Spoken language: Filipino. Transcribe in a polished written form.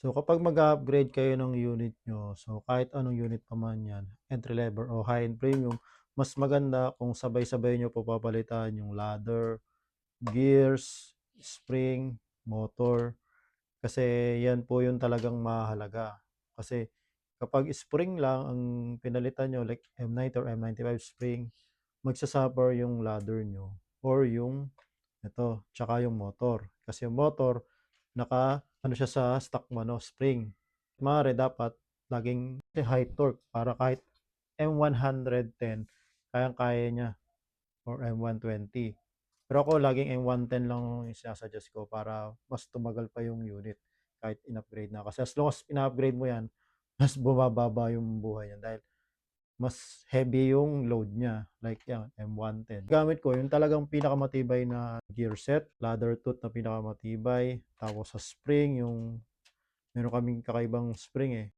So, kapag mag-a-upgrade kayo ng unit nyo, so kahit anong unit pa man yan, entry level o high-end premium, mas maganda kung sabay-sabay nyo po papalitan yung ladder, gears, spring, motor. Kasi yan po yung talagang mahalaga. Kasi kapag spring lang ang pinalitan nyo, like M90 or M95 spring, magsasuffer yung ladder nyo or yung ito, tsaka yung motor. Kasi yung motor, ano siya sa stock mo, no, spring. Maaari dapat laging high torque para kahit M110, kayang-kaya niya or M120. Pero ako laging M110 lang yung sinasuggest ko para mas tumagal pa yung unit kahit in-upgrade na. Kasi as long as in-upgrade mo yan, mas bumababa yung buhay niya dahil mas heavy yung load niya. Like yan, M110. Gamit ko yung talagang pinakamatibay na gear set, ladder tooth na pinakamatibay, tapos sa spring, yung meron kaming kakaibang spring eh.